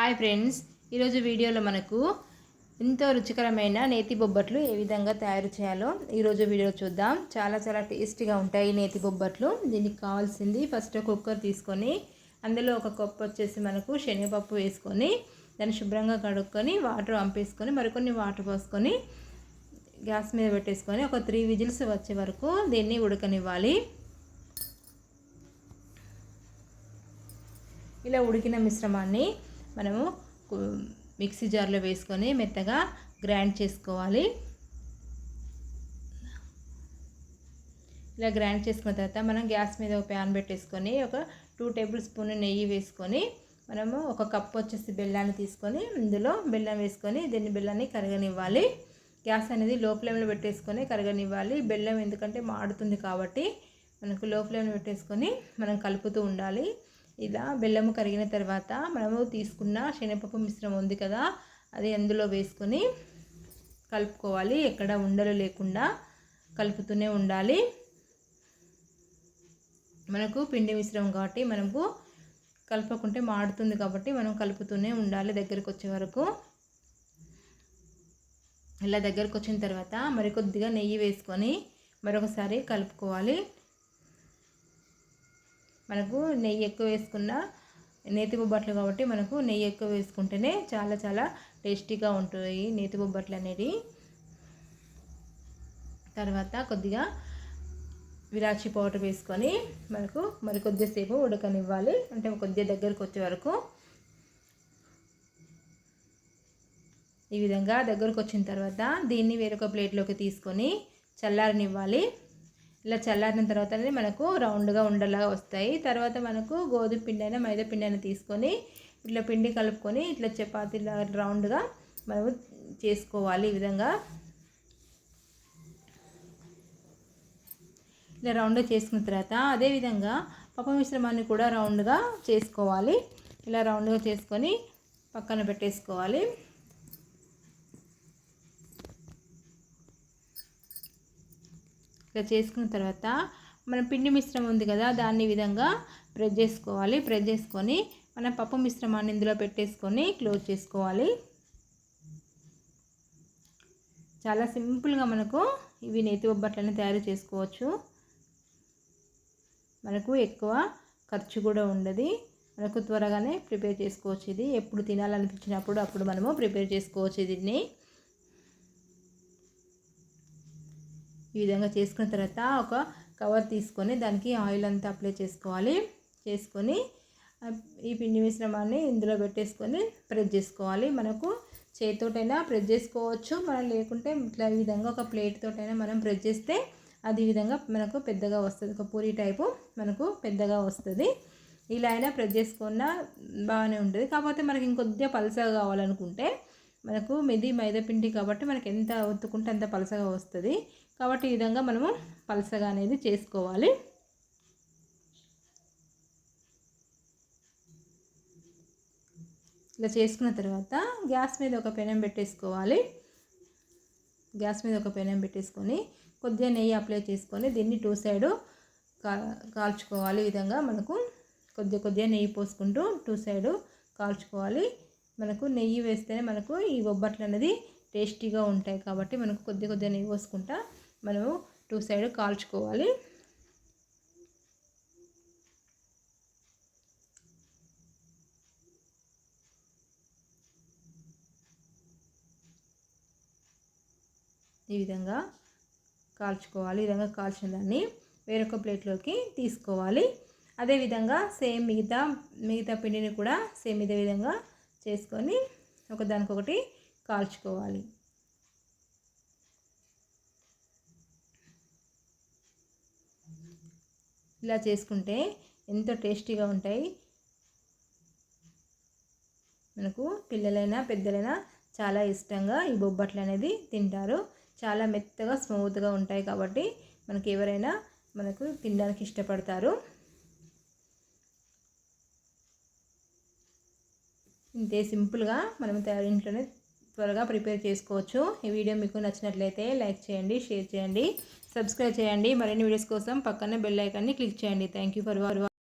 Hi friends, ఈరోజు వీడియోలో మనకు ఎంతో రుచికరమైన నేతి బొబ్బట్లు ఏ విధంగా తయారు చేయాలో ఈరోజు వీడియో చూద్దాం. చాలా టేస్టీగా ఉంటాయి నేతి బొబ్బట్లు. దీనికి కావాల్సింది ఫస్ట్ కుక్కర్ తీసుకొని అందులో ఒక కప్పు వచ్చేసి మనకు శనగపప్పు వేసుకొని దాన్ని శుభ్రంగా కడుక్కొని వాటర్ పంపేసుకొని మరికొన్ని వాటర్ పోసుకొని గ్యాస్ మీద పెట్టేసుకొని ఒక 3 విజిల్స్ వచ్చే వరకు దీన్ని ఉడకనివ్వాలి. ఇలా ఉడికిన మిశ్రమాన్ని మనము మిక్సీ జార్లో వేసుకొని మెత్తగా గ్రైండ్ చేసుకోవాలి. ఇలా గ్రైండ్ చేసుకున్న తర్వాత మనం గ్యాస్ మీద ఒక ప్యాన్ పెట్టేసుకొని ఒక 2 టేబుల్ స్పూన్ నెయ్యి వేసుకొని మనము ఒక కప్పు వచ్చేసి బెల్లాన్ని తీసుకొని ఇందులో బెల్లం వేసుకొని దీన్ని బెల్లాన్ని కరగనివ్వాలి. గ్యాస్ అనేది లో ఫ్లేమ్లో పెట్టేసుకొని కరగనివ్వాలి. బెల్లం ఎందుకంటే మాడుతుంది కాబట్టి మనకు లో ఫ్లేమ్లో పెట్టేసుకొని మనం కలుపుతూ ఉండాలి. ఇలా బెల్లము కరిగిన తర్వాత మనము తీసుకున్న శనగపప్పు మిశ్రమం ఉంది కదా, అది అందులో వేసుకొని కలుపుకోవాలి. ఎక్కడ ఉండలు లేకుండా కలుపుతూనే ఉండాలి. మనకు పిండి మిశ్రమం కాబట్టి మనకు కలపకుంటే మాడుతుంది కాబట్టి మనం కలుపుతూనే ఉండాలి దగ్గరికి వచ్చే వరకు. ఇలా దగ్గరకు వచ్చిన తర్వాత మరికొద్దిగా నెయ్యి వేసుకొని మరొకసారి కలుపుకోవాలి. మనకు నెయ్యి ఎక్కువ వేసుకున్న నేతి బొబ్బట్లు కాబట్టి మనకు నెయ్యి ఎక్కువ వేసుకుంటేనే చాలా టేస్టీగా ఉంటాయి నేతి బొబ్బట్లు అనేవి. తర్వాత కొద్దిగా విలాచి పౌడర్ వేసుకొని మనకు మరికొద్దిసేపు ఉడకనివ్వాలి. అంటే కొద్దిగా దగ్గరకు వచ్చే వరకు. ఈ విధంగా దగ్గరకు వచ్చిన తర్వాత దీన్ని వేరొక ప్లేట్లోకి తీసుకొని చల్లారనివ్వాలి. ఇలా చల్లారిన తర్వాతనే మనకు రౌండ్గా ఉండలాగా వస్తాయి. తర్వాత మనకు గోధుమ పిండి అయినా మైదా పిండి అయినా తీసుకొని ఇట్లా పిండి కలుపుకొని ఇట్లా చపాతీలా రౌండ్గా మనము చేసుకోవాలి. ఈ విధంగా ఇలా రౌండ్గా చేసుకున్న తర్వాత అదేవిధంగా పప్పు మిశ్రమాన్ని కూడా రౌండ్గా చేసుకోవాలి. ఇలా రౌండ్గా చేసుకొని పక్కన పెట్టేసుకోవాలి. ఇలా చేసుకున్న తర్వాత మన పిండి మిశ్రమం ఉంది కదా, దాన్ని ఈ విధంగా ప్రెస్ చేసుకోవాలి. ప్రెస్ చేసుకొని మనం పప్పు మిశ్రమాన్ని ఇందులో పెట్టేసుకొని క్లోజ్ చేసుకోవాలి. చాలా సింపుల్గా మనకు ఇవి నేతి బొబ్బట్లని తయారు చేసుకోవచ్చు. మనకు ఎక్కువ ఖర్చు కూడా ఉండదు. మనకు త్వరగానే ప్రిపేర్ చేసుకోవచ్చు. ఇది ఎప్పుడు తినాలనిపించినప్పుడు అప్పుడు మనము ప్రిపేర్ చేసుకోవచ్చు. దీన్ని ఈ విధంగా చేసుకున్న తర్వాత ఒక కవర్ తీసుకొని దానికి ఆయిల్ అంతా అప్లై చేసుకోవాలి. చేసుకొని ఈ పిండి మిశ్రమాన్ని ఇందులో పెట్టేసుకొని ప్రెస్ చేసుకోవాలి. మనకు చేతితోటైనా ప్రెస్ చేసుకోవచ్చు, మనం లేకుంటే ఇట్లా ఈ విధంగా ఒక ప్లేట్ తోటైనా మనం ప్రెస్ చేస్తే అది ఈ విధంగా మనకు పెద్దగా వస్తుంది. ఒక పూరి టైపు మనకు పెద్దగా వస్తుంది. ఇలా అయినా ప్రెస్ చేసుకున్నా బాగానే ఉంటుంది. కాకపోతే మనకి ఇంకొద్దిగా పలసగా కావాలనుకుంటే మనకు మైదా పిండి కాబట్టి మనకి ఎంత ఒత్తుకుంటే అంత పలసగా వస్తుంది. కాబట్టి ఈ విధంగా మనము పలసగా అనేది చేసుకోవాలి. ఇలా చేసుకున్న తర్వాత గ్యాస్ మీద ఒక పెనం పెట్టేసుకోవాలి. గ్యాస్ మీద ఒక పెనం పెట్టేసుకొని కొద్దిగా నెయ్యి అప్లై చేసుకొని దీన్ని 2 సైడ్ కాల్చుకోవాలి. ఈ విధంగా మనకు కొద్దిగా నెయ్యి పోసుకుంటూ 2 సైడ్ కాల్చుకోవాలి. మనకు నెయ్యి వేస్తేనే మనకు ఈ బొబ్బట్లు అనేది టేస్టీగా ఉంటాయి కాబట్టి మనకు కొద్దిగా నెయ్యి పోసుకుంటా మనము 2 సైడ్ కాల్చుకోవాలి. ఈ విధంగా కాల్చుకోవాలి. ఈ విధంగా కాల్చిన దాన్ని వేరొక ప్లేట్లోకి తీసుకోవాలి. అదేవిధంగా సేమ్ మిగతా పిండిని కూడా సేమ్ ఇదే విధంగా చేసుకొని ఒకదానికొకటి కాల్చుకోవాలి. ఇలా చేసుకుంటే ఎంతో టేస్టీగా ఉంటాయి. మనకు పిల్లలైనా పెద్దలైనా చాలా ఇష్టంగా ఈ బొబ్బట్లు అనేది తింటారు. చాలా మెత్తగా స్మూత్గా ఉంటాయి కాబట్టి మనకి ఎవరైనా మనకు తినడానికి ఇష్టపడతారు. ఇంతే సింపుల్గా మనం ఇంట్లోనే త్వరగా ప్రిపేర్ చేసుకోవచ్చు. ఈ వీడియో మీకు నచ్చినట్లయితే లైక్ చేయండి, షేర్ చేయండి, సబ్స్క్రైబ్ చేయండి. మరిన్ని వీడియోస్ కోసం పక్కన బెల్ ఐకాన్ని క్లిక్ చేయండి. Thank you for watching.